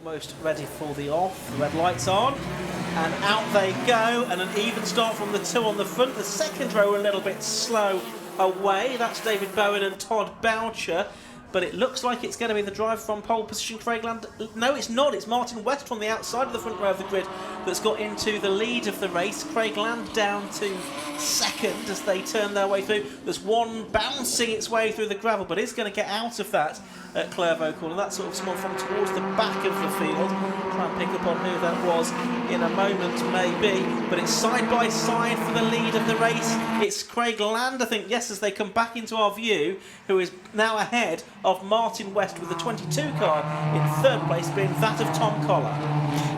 almost ready for the off. The red light's on, and out they go, and an even start from the two on the front. The second row a little bit slow away. That's David Bowen and Todd Boucher. But it looks like it's going to be the drive from pole position, Craig Land. No, it's not. It's Martin West from the outside of the front row of the grid that's got into the lead of the race. Craig Land down to second as they turn their way through. There's one bouncing its way through the gravel, but is going to get out of that at Clairvaux Corner. That's sort of small from towards the back of the field. Try and pick up on who that was in a moment, maybe. But it's side by side for the lead of the race. It's Craig Land, I think, yes, as they come back into our view, who is now ahead of Martin West with the 22 car in third place, being that of Tom Collar.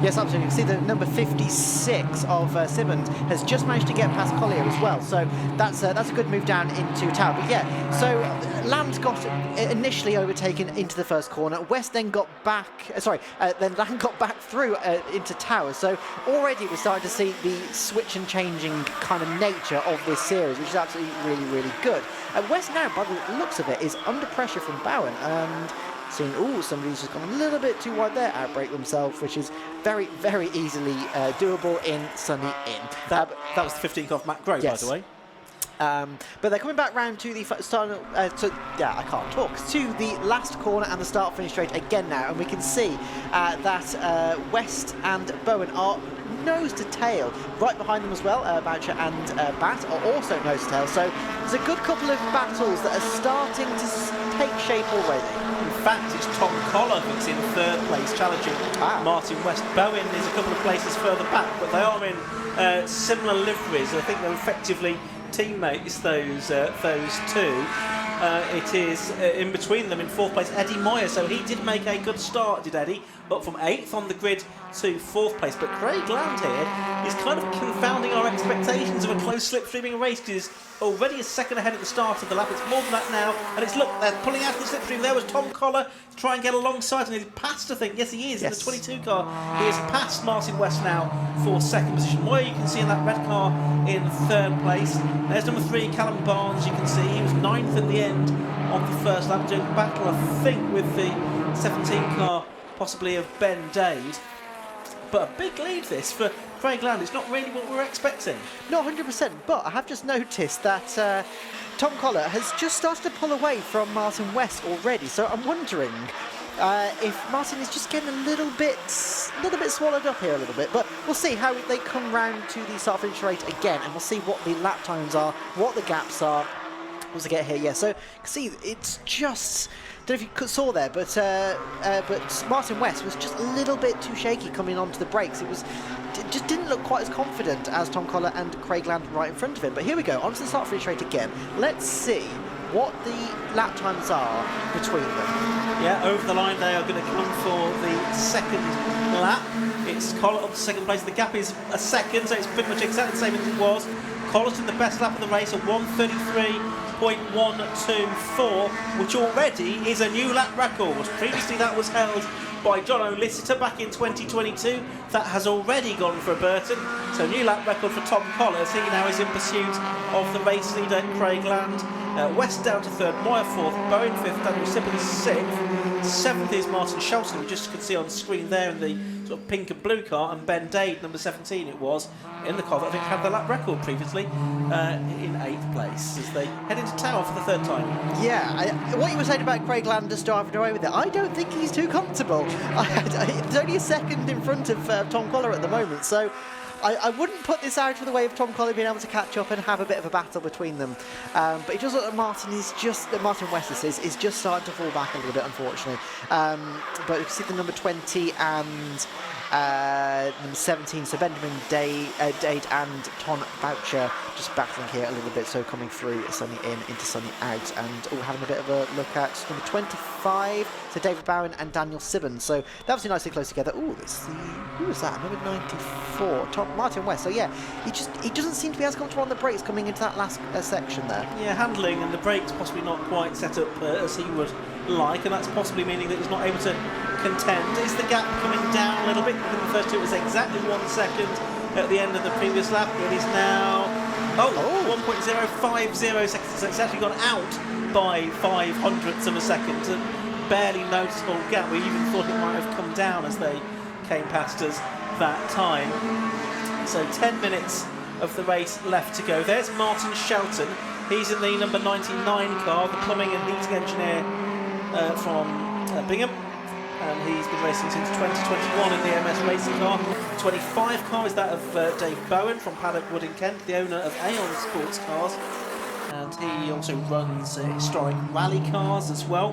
Yes, absolutely. You can see the number 56 of Simmons has just managed to get past Collier as well, so that's a good move down into Tower. But yeah, so Land got initially overtaken into the first corner. West then got back. Then Land got back through into Tower. So already we're starting to see the switch and changing kind of nature of this series, which is absolutely really good. West now, by the looks of it, is under pressure from Bowen and seeing, somebody's just gone a little bit too wide there, outbrake themselves, which is very easily doable in Sunny Inn. That was the 15th off Matt Grove, yes. by the way. But they're coming back round to the start. I can't talk. To the last corner and the start-finish straight again now, and we can see that West and Bowen are nose to tail. Right behind them as well, Boucher and Bat are also nose to tail. So there's a good couple of battles that are starting to take shape already. In fact, it's Tom Collar who's in third place, challenging Martin West. Bowen is a couple of places further back, but they are in similar liveries. I think they're effectively teammates, those two. It is in between them in fourth place, Eddie Moyer. So he did make a good start, did Eddie, up from 8th on the grid to 4th place. But Craig Land here is kind of confounding our expectations of a close slipstreaming race, because he's already a second ahead at the start of the lap. It's more than that now, and it's, look, they're pulling out of the slipstream. There was Tom Collar to try and get alongside, and he's passed, I think. Yes, he is, in the 22 car. He has passed Martin West now for second position. Moyer, you can see in that red car in third place. There's number 3, Callum Barnes, you can see. He was 9th at the end on the first lap, doing battle, I think, with the 17 car, possibly of Ben Dade. But a big lead this for Craig Land. It's not really what we're expecting. Not 100%, but I have just noticed that Tom Collar has just started to pull away from Martin West already. So I'm wondering if Martin is just getting a little bit swallowed up here a little bit. But we'll see how they come round to the start finish rate again, and we'll see what the lap times are, what the gaps are. Once I get here, yeah. So you can see it's just. Don't know if you saw there, but Martin West was just a little bit too shaky coming onto the brakes. It just didn't look quite as confident as Tom Collar and Craig Land right in front of him. But here we go, onto the start finish rate again. Let's see what the lap times are between them. Yeah, over the line they are going to come for the second lap. It's Collar up to second place. The gap is a second, so it's pretty much exactly the same as it was. Collar's in the best lap of the race at 1:33.124, which already is a new lap record. Previously that was held by John O'Lissitor back in 2022. That has already gone for Burton. So new lap record for Tom Collar, as he now is in pursuit of the race leader Craig Land. West down to third, Moyer fourth, Bowen fifth, Daniel Sippin sixth. Seventh is Martin Shelton, we just could see on screen there in the sort of pink and blue car, and Ben Dade, number 17 it was, in the car that I think had the lap record previously, in 8th place as they head into Tower for the third time. Yeah, what you were saying about Craig Land just driving away with it, I don't think he's too comfortable. There's only a second in front of Tom Collar at the moment, so I wouldn't put this out of the way of Tom Collar being able to catch up and have a bit of a battle between them. But it does look like Martin West is just starting to fall back a little bit, unfortunately. But you can see the number 20 and number 17, so Benjamin Dade and Tom Boucher just battling here a little bit, so coming through Sunny in into Sunny out, and having a bit of a look at number 25, so David Bowen and Daniel Sibbons. So that was nicely close together. Who was that? Number 94, Martin West. So yeah, he doesn't seem to be as comfortable on the brakes coming into that last section there. Yeah, handling and the brakes possibly not quite set up as he would like, and that's possibly meaning that he's not able to contend. Is the gap coming down a little bit? I think the first two was exactly 1 second at the end of the previous lap. It is now 1.050 seconds, so it's actually gone out by 0.05 of a second. barely noticeable gap. We even thought it might have come down as they came past us that time. So 10 minutes of the race left to go. There's Martin Shelton. He's in the number 99 car, the plumbing and heating engineer from Bingham. And he's been racing since 2021 in the MS racing car. 25 car is that of Dave Bowen from Paddock Wood in Kent, the owner of Aon Sports Cars. And he also runs historic rally cars as well.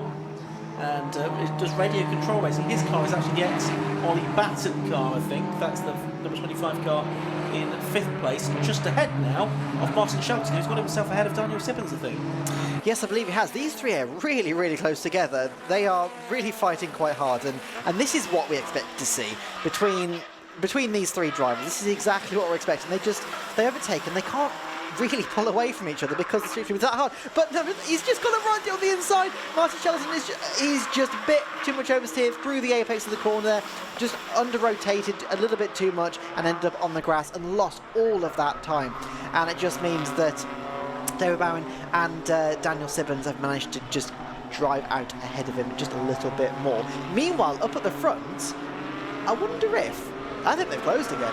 And does radio control racing. His car is actually the ex-Ollie Batten car, I think. That's the number 25 car in 5th place, just ahead now of Martin Shelton, who's got himself ahead of Daniel Sibbons, I think. Yes, I believe he has. These three are really, really close together. They are really fighting quite hard, and this is what we expect to see between these three drivers. This is exactly what we're expecting. They overtake and they can't really pull away from each other because the street is that hard. But no, he's just got to run on the inside. Martin Shelton is just a bit too much oversteered through the apex of the corner there, just under-rotated a little bit too much and ended up on the grass and lost all of that time. And it just means that David Bowen and Daniel Sibbons have managed to just drive out ahead of him just a little bit more. Meanwhile, up at the front, I wonder if... I think they've closed again.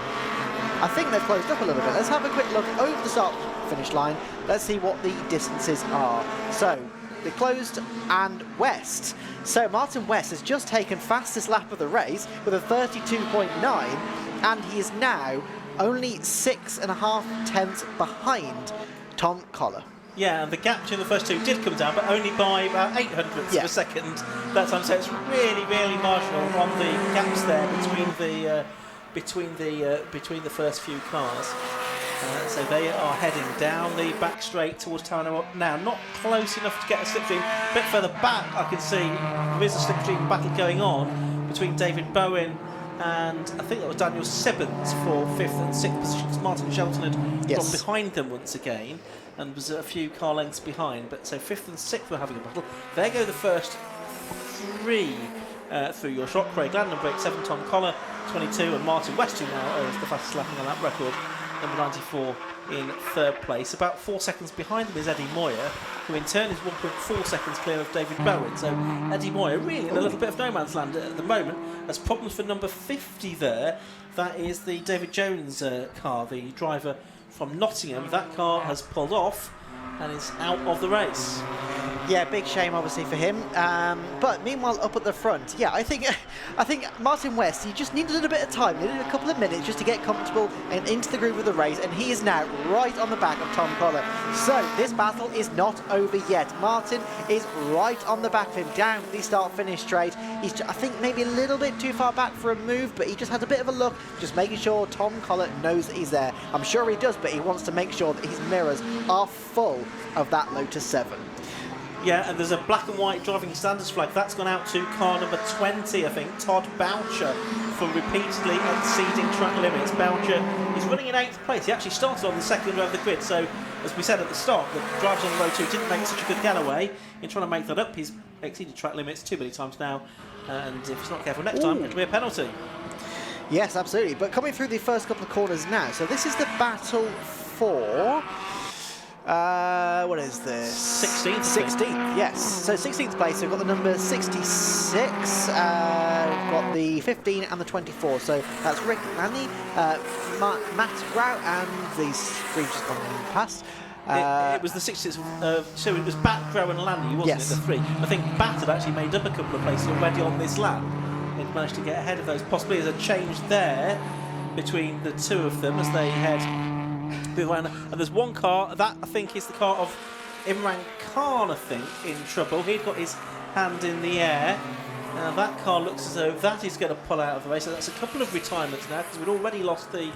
I think they've closed up a little bit. Let's have a quick look over the start-finish line. Let's see what the distances are. So, they closed and West. So, Martin West has just taken fastest lap of the race with a 32.9, and he is now only 6.5 tenths behind Tom Collar. Yeah, and the gap between the first two did come down, but only by about 800ths of a second that time. So it's really, really marginal on the gaps there between the first few cars. So they are heading down the back straight towards Tower now. Not close enough to get a slipstream. A bit further back, I can see there is a slipstream battle going on between David Bowen and I think that was Daniel Sibbons for 5th and 6th positions. Martin Shelton had gone behind them once again and was a few car lengths behind. But so 5th and 6th were having a battle. There go the first three through your shot. Craig Landon, break 7, Tom Collar, 22, and Martin West, who now is the fastest lapping on that record, number 94 in 3rd place. About 4 seconds behind him is Eddie Moyer, who in turn is 1.4 seconds clear of David Bowen. So Eddie Moyer really in a little bit of no man's land at the moment. Has problems for number 50 there. That is the David Jones car, the driver from Nottingham. That car has pulled off and is out of the race. Yeah, big shame obviously for him. But meanwhile, up at the front, yeah, I think Martin West, he just needed a little bit of time, needed a couple of minutes just to get comfortable and into the groove of the race, and he is now right on the back of Tom Collar. So this battle is not over yet. Martin is right on the back of him, down the start-finish straight. He's, I think, maybe a little bit too far back for a move, but he just has a bit of a look, just making sure Tom Collar knows that he's there. I'm sure he does, but he wants to make sure that his mirrors are full of that Lotus 7. Yeah, and there's a black and white driving standards flag. That's gone out to car number 20, I think, Todd Boucher, for repeatedly exceeding track limits. Boucher is running in 8th place. He actually started on the 2nd row of the grid, so as we said at the start, the drivers on row 2 didn't make such a good getaway. In trying to make that up, he's exceeded track limits too many times now, and if he's not careful next time, it'll be a penalty. Yes, absolutely. But coming through the first couple of corners now, so this is the battle for... what is this? 16th. 16th, yes. So 16th place, we've got the number 66, we've got the 15 and the 24. So that's Rick Lanny, Matt Grau, and these three just gone past. It was the 60th, so it was Bat, Grau and Lanny, wasn't it, the three? I think Bat had actually made up a couple of places already on this lap. He'd managed to get ahead of those. Possibly there's a change there between the two of them as they head. And there's one car, that I think is the car of Imran Khan, I think, in trouble. He'd got his hand in the air. That car looks as though that is going to pull out of the race. So that's a couple of retirements now, because we'd already lost the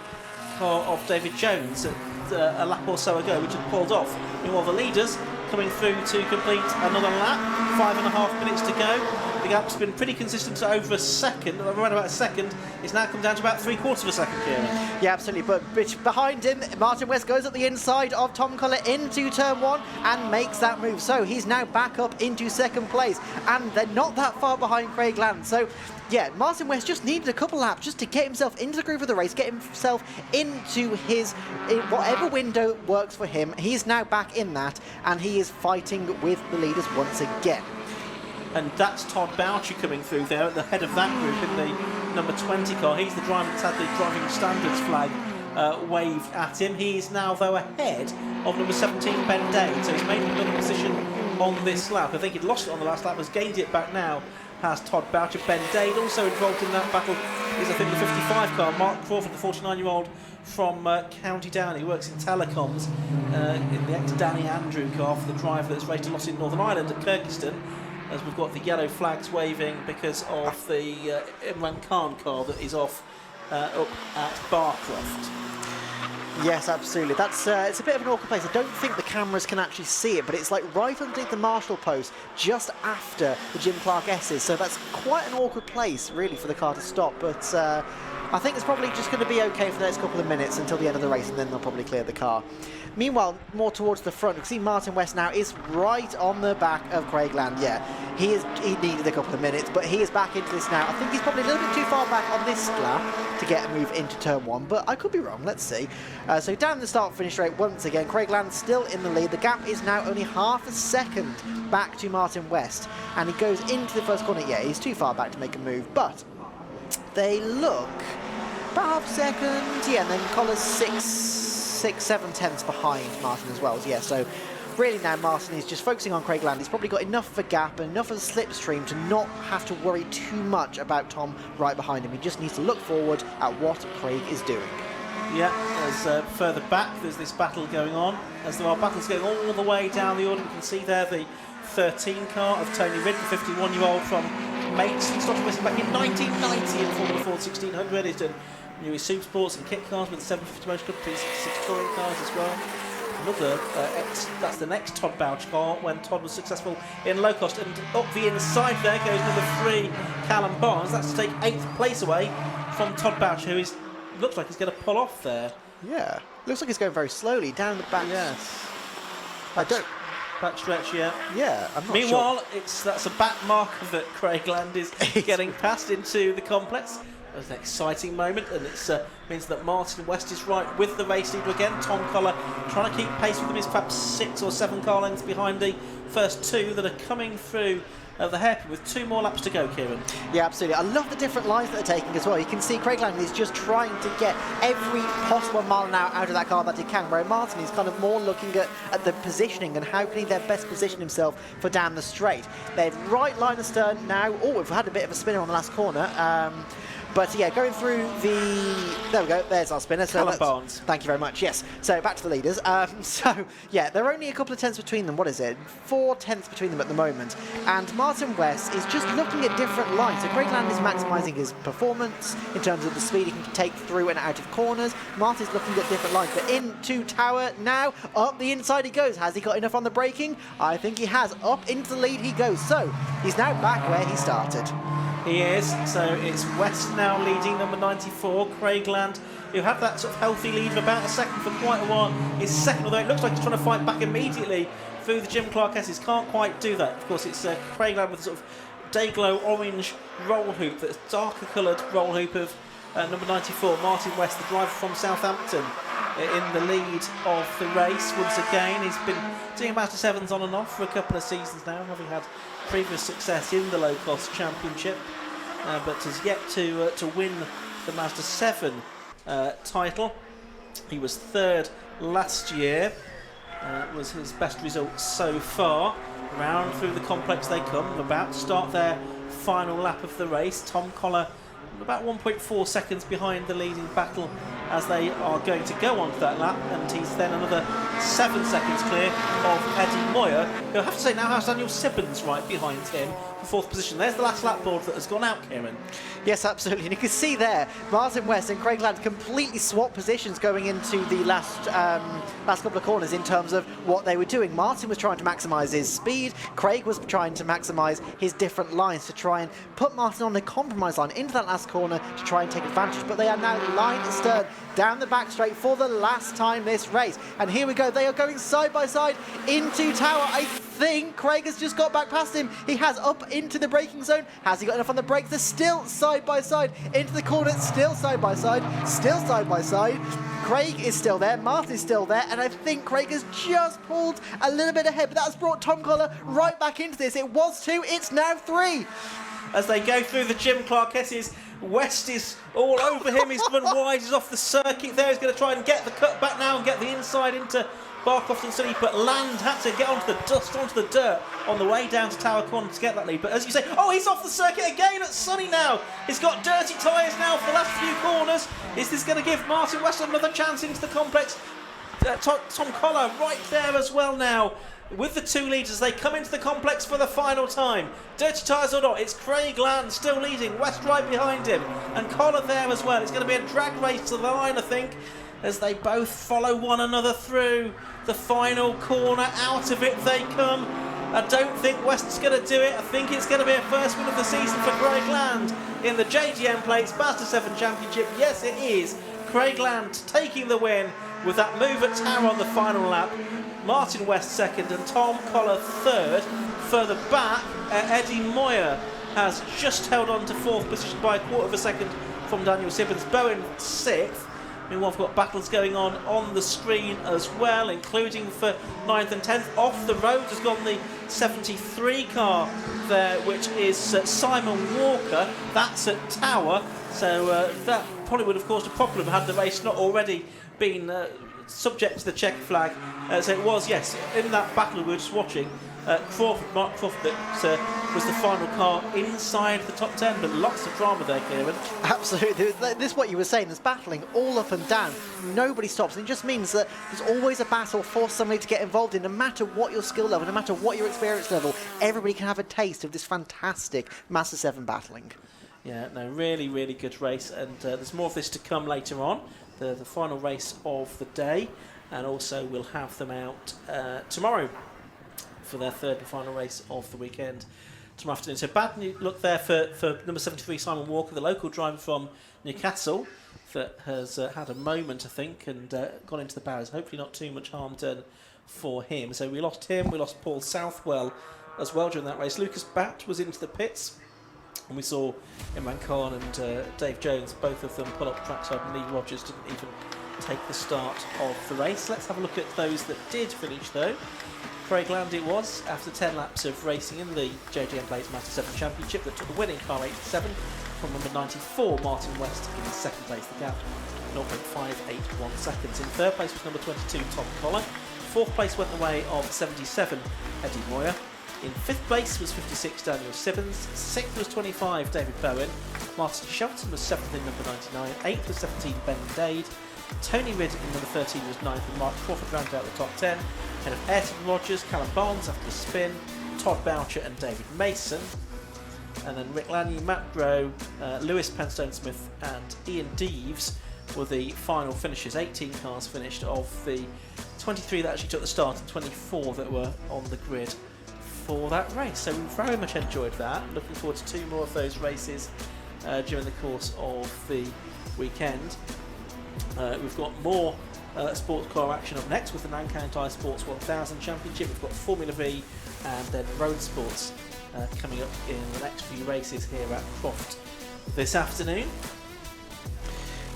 car of David Jones a lap or so ago, which had pulled off. Meanwhile, the leaders coming through to complete another lap. 5.5 minutes to go. The gap's been pretty consistent to over a second, around about a second. It's now come down to about 3/4 of a second, Kieran. Yeah, absolutely. But behind him, Martin West goes up the inside of Tom Collar into turn 1 and makes that move. So he's now back up into 2nd place, and they're not that far behind Craig Land. So yeah, Martin West just needed a couple laps just to get himself into the groove of the race, get himself into whatever window works for him. He's now back in that, and he is fighting with the leaders once again. and that's Todd Boucher coming through there at the head of that group in the number 20 car. He's the driver that's had the driving standards flag waved at him. He is now, though, ahead of number 17, Ben Dade, so he's made another position on this lap. I think he'd lost it on the last lap, has gained it back now, has Todd Boucher. Ben Dade also involved in that battle is, I think, the 55 car. Mark Crawford, the 49-year-old from County Down, he works in telecoms in the ex-Danny Andrew car for the driver that's raced a lot in Northern Ireland at Kyrgyzstan, as we've got the yellow flags waving because of the Imran Khan car that is off up at Croft. Yes, absolutely. That's it's a bit of an awkward place. I don't think the cameras can actually see it, but it's like right underneath the marshal post, just after the Jim Clark S's. So that's quite an awkward place, really, for the car to stop. But I think it's probably just going to be okay for the next couple of minutes until the end of the race, and then they'll probably clear the car. Meanwhile, more towards the front, you can see Martin West now is right on the back of Craig Land. Yeah, he needed a couple of minutes, but he is back into this now. I think he's probably a little bit too far back on this lap to get a move into turn one, but I could be wrong. Let's see. So down the start-finish straight once again, Craig Land still in the lead. The gap is now only half a second back to Martin West, and he goes into the first corner. Yeah, he's too far back to make a move, but they look about half a second. Yeah, and then Collar's 7 tenths behind Martin as well. Yeah, so really now Martin is just focusing on Craig Land. He's probably got enough of a gap and enough of a slipstream to not have to worry too much about Tom right behind him. He just needs to look forward at what Craig is doing. Yeah, as further back there's this battle going on, as there are battles going all the way down the order. You can see there the 13 car of Tony Ridd, the 51-year-old from Maidstone, started racing back in 1990 in Formula Ford 1600. He's done new Super Sports and kit cars with the 750 Motor Club, 366 touring cars as well. Another, that's the next Todd Boucher car when Todd was successful in low cost. And up the inside there goes number 3, Callum Barnes. That's to take 8th place away from Todd Boucher, who looks like he's going to pull off there. Yeah, looks like he's going very slowly down the back. Yes. Back stretch, yeah. Yeah, I'm not Meanwhile, sure. that's a back marker that Craig Land is getting past into the complex. It was an exciting moment, and it means that Martin West is right with the race leader again. Tom Collar trying to keep pace with him. He's perhaps 6 or 7 car lengths behind the first 2 that are coming through the hairpin with 2 more laps to go, Kieran. Yeah, absolutely. I love the different lines that they're taking as well. You can see Craig Lang is just trying to get every possible mile an hour out of that car that he can, where Martin is kind of more looking at the positioning and how can he then best position himself for down the straight. They're right line astern now. Oh, we've had a bit of a spinner on the last corner. But yeah, going through there we go, there's our spinner. So Callum Barnes. Thank you very much, yes. So back to the leaders. So yeah, there are only a couple of tenths between them. What is it? 4 tenths between them at the moment. And Martin West is just looking at different lines. So Craig Land is maximising his performance in terms of the speed he can take through and out of corners. Martin's looking at different lines. But into Tower now, up the inside he goes. Has he got enough on the braking? I think he has. Up into the lead he goes. So he's now back where he started. He is, so it's West now leading, number 94, Craig Land, who had that sort of healthy lead of about a second for quite a while, is second, although it looks like he's trying to fight back immediately through the Jim Clark S's. Can't quite do that. Of course, it's Craig Land with a sort of day-glow orange roll hoop, that's darker coloured roll hoop of number 94, Martin West, the driver from Southampton, in the lead of the race once again. He's been doing Mazda 7s on and off for a couple of seasons now, having had previous success in the low-cost championship, but has yet to win the Mazda 7 title. He was 3rd last year, was his best result so far. Round through the complex they come, about to start their final lap of the race. Tom Collar about 1.4 seconds behind the leading battle as they are going to go on to that lap, and he's then another 7 seconds clear of Eddie Moyer, who I have to say now has Daniel Sibbons right behind him for 4th position. There's the last lap board that has gone out, Kieran. Yes, absolutely. And you can see there, Martin West and Craig Land completely swapped positions going into the last couple of corners in terms of what they were doing. Martin was trying to maximise his speed. Craig was trying to maximise his different lines to try and put Martin on the compromise line into that last last corner to try and take advantage, but they are now line astern down the back straight for the last time this race. And here we go, they are going side by side into Tower. I think Craig has just got back past him. He has up into the braking zone. Has he got enough on the brakes? They're still side by side into the corner, still side by side, still side by side. Craig is still there, Martin is still there, and I think Craig has just pulled a little bit ahead, but that's brought Tom Collar right back into this. It was 2, it's now 3. As they go through the Jim Clark S's, West is all over him. He's run wide, he's off the circuit there. He's going to try and get the cut back now and get the inside into Barcroft and Sunny, but Land had to get onto the dust, onto the dirt on the way down to Tower Corner to get that lead. But as you say, oh, he's off the circuit again at Sunny now. He's got dirty tyres now for the last few corners. Is this going to give Martin West another chance into the complex? Tom Collar right there as well now. With the 2 leaders, they come into the complex for the final time. Dirty tyres or not, it's Craig Land still leading, West right behind him, and Collar there as well. It's going to be a drag race to the line, I think, as they both follow one another through the final corner. Out of it they come. I don't think West's going to do it. I think it's going to be a first win of the season for Craig Land in the JDM Plates Ma7da Championship. Yes, it is. Craig Land taking the win with that move at Tower on the final lap. Martin West second and Tom Collar third. Further back, Eddie Moyer has just held on to 4th position by a quarter of a second from Daniel Sibbons. Bowen 6th. Meanwhile, we've got battles going on the screen as well, including for 9th and 10th. Off the road has gone the 73 car there, which is Simon Walker. That's at Tower. So that probably would have caused a problem had the race not already been subject to the check flag. So it was, yes, in that battle we were just watching, Mark Croft that was the final car inside the top 10, but lots of drama there, Kieran. Absolutely. This is what you were saying, there's battling all up and down. Nobody stops, and it just means that there's always a battle for somebody to get involved in, no matter what your skill level, no matter what your experience level. Everybody can have a taste of this fantastic Ma7da battling. Yeah, no, really, really good race, and there's more of this to come later on, the final race of the day, and also we'll have them out tomorrow for their third and final race of the weekend tomorrow afternoon. So bad look there for number 73, Simon Walker, the local driver from Newcastle, that has had a moment, I think, and gone into the barriers. Hopefully not too much harm done for him. So we lost him, we lost Paul Southwell as well during that race. Lucas Batt was into the pits, and we saw Imran Khan and Dave Jones, both of them pull up trackside, and Lee Rogers didn't even take the start of the race. Let's have a look at those that did finish though. Craig Land it was, after 10 laps of racing in the JDM Plates Ma7da Championship, that took the winning car 87 from number 94, Martin West, in second place. The gap 0.581 seconds. In third place was number 22, Tom Collar. Fourth place went the way of 77, Eddie Moyer. In fifth place was 56, Daniel Sibbons. Sixth was 25, David Bowen. Martin Shelton was 7th in number 99. 8th was 17, Ben Dade. Tony Ridd in number 13 was 9th, and Mark Crawford rounded out the top 10. Ahead of Ayrton Rogers, Callum Barnes after the spin, Todd Boucher and David Mason. And then Rick Lanier, Matt Groh, Lewis Penstone-Smith and Ian Deeves were the final finishers. 18 cars finished of the 23 that actually took the start and 24 that were on the grid for that race. So we very much enjoyed that. Looking forward to 2 more of those races during the course of the weekend. We've got more sports car action up next with the Nankai Tyre Sports 1000 Championship. We've got Formula V and then road sports coming up in the next few races here at Croft this afternoon.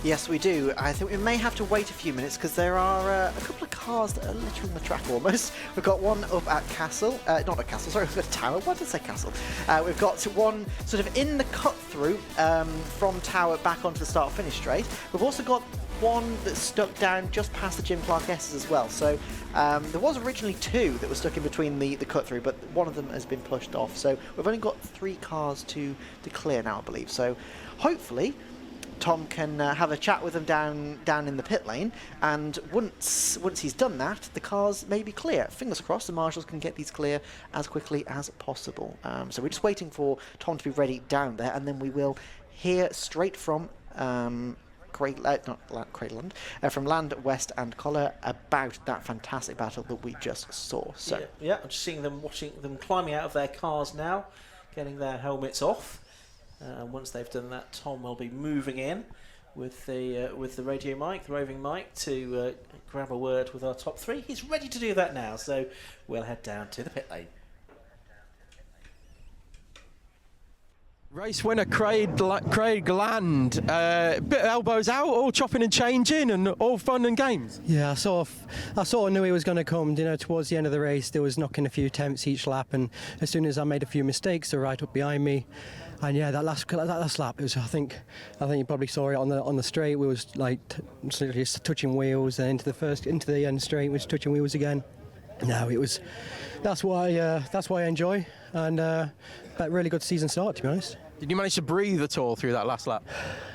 Yes, we do. I think we may have to wait a few minutes because there are a couple of cars that are literally on the track almost. We've got one up at Castle, not at Castle, sorry, we've got Tower. Why did I say Castle? We've got one sort of in the cut through from Tower back onto the start-finish straight. We've also got one that's stuck down just past the Jim Clark S's as well. So there was originally 2 that were stuck in between the cut through, but one of them has been pushed off. So we've only got 3 cars to clear now, I believe. So hopefully Tom can have a chat with them down in the pit lane, and once he's done that, the cars may be clear. Fingers crossed the marshals can get these clear as quickly as possible. So we're just waiting for Tom to be ready down there, and then we will hear straight from from Land, West and Collar about that fantastic battle that we just saw. So yeah, I'm just seeing them, watching them climbing out of their cars now, getting their helmets off. Once they've done that, Tom will be moving in with the radio mic, the roving mic, to grab a word with our top three. He's ready to do that now, so we'll head down to the pit lane. Race winner Craig Land, bit of elbows out, all chopping and changing, and all fun and games. Yeah, I sort of knew he was going to come. You know, towards the end of the race, there was knocking a few attempts each lap, and as soon as I made a few mistakes, they're right up behind me. And yeah, that last lap, it was. I think you probably saw it on the straight. We was like just touching wheels, and into the end straight, was touching wheels again. No, it was. That's why I enjoy, and but really good season start, to be honest. Did you manage to breathe at all through that last lap?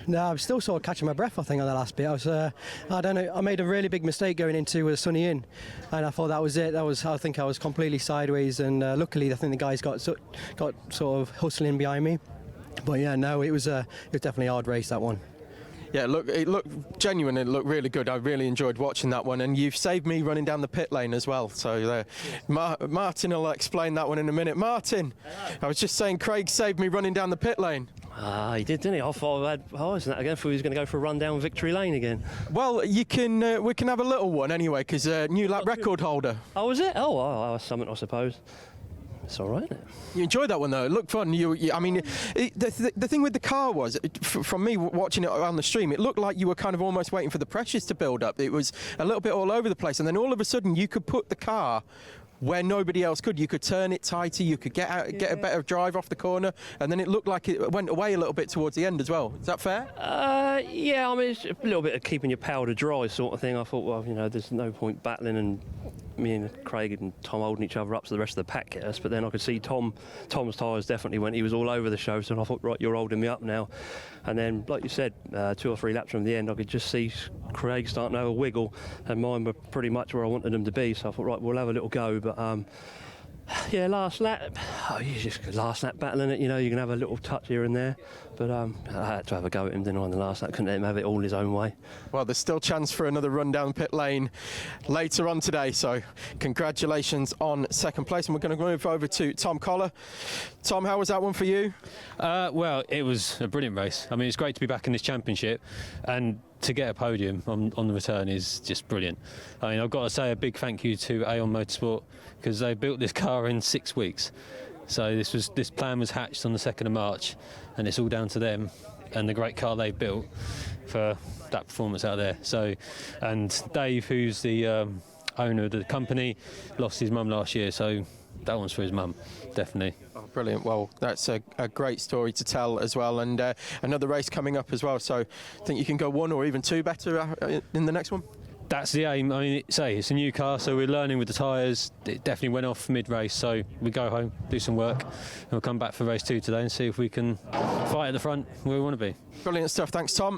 No, I'm still sort of catching my breath, I think, on the last bit. I don't know, I made a really big mistake going into a sunny in, and I thought that was it. I think I was completely sideways, and luckily I think the guys got sort of hustling behind me. But yeah, no, it was definitely a hard race, that one. Yeah, it looked genuine. It looked really good. I really enjoyed watching that one, and you've saved me running down the pit lane as well. So Martin will explain that one in a minute. Martin, I was just saying, Craig saved me running down the pit lane. He did, didn't he? I thought isn't that again? I thought he was going to go for a run down victory lane again. Well, we can have a little one anyway, because new lap record holder. Oh, was it? Oh, something, I suppose. It's all right. You enjoyed that one though. It looked fun. I mean, the thing with the car was, from me watching it on the stream, it looked like you were kind of almost waiting for the pressures to build up. It was a little bit all over the place, and then all of a sudden you could put the car where nobody else could. You could turn it tighter, you could get a better drive off the corner, and then it looked like it went away a little bit towards the end as well. Is that fair? Yeah, I mean, it's a little bit of keeping your powder dry sort of thing. I thought, well, there's no point battling and me and Craig and Tom holding each other up so the rest of the pack get us, but then I could see Tom's tyres definitely went. He was all over the show, so I thought, right, you're holding me up now. And then, like you said, 2 or 3 laps from the end, I could just see Craig starting to have a wiggle, and mine were pretty much where I wanted them to be, so I thought, right, we'll have a little go. But yeah, last lap, you just last lap battling it, you can have a little touch here and there, but I had to have a go at him, didn't I, on the last lap. Couldn't let him have it all his own way. Well, there's still chance for another run down pit lane later on today, so congratulations on second place, and we're going to move over to Tom Collar. Tom, how was that one for you? Well, it was a brilliant race. I mean, it's great to be back in this championship, and to get a podium on the return is just brilliant. I mean, I've got to say a big thank you to Aon Motorsport, because they built this car in 6 weeks. So this plan was hatched on the 2nd of March, and it's all down to them and the great car they built for that performance out there. So, and Dave, who's the owner of the company, lost his mum last year, so that one's for his mum, definitely. Oh, brilliant. Well, that's a great story to tell as well, and another race coming up as well, so I think you can go 1 or even 2 better in the next one? That's the aim. I mean, it's a new car, so we're learning with the tyres. It definitely went off mid-race, so we go home, do some work, and we'll come back for race 2 today and see if we can fight at the front where we want to be. Brilliant stuff. Thanks, Tom.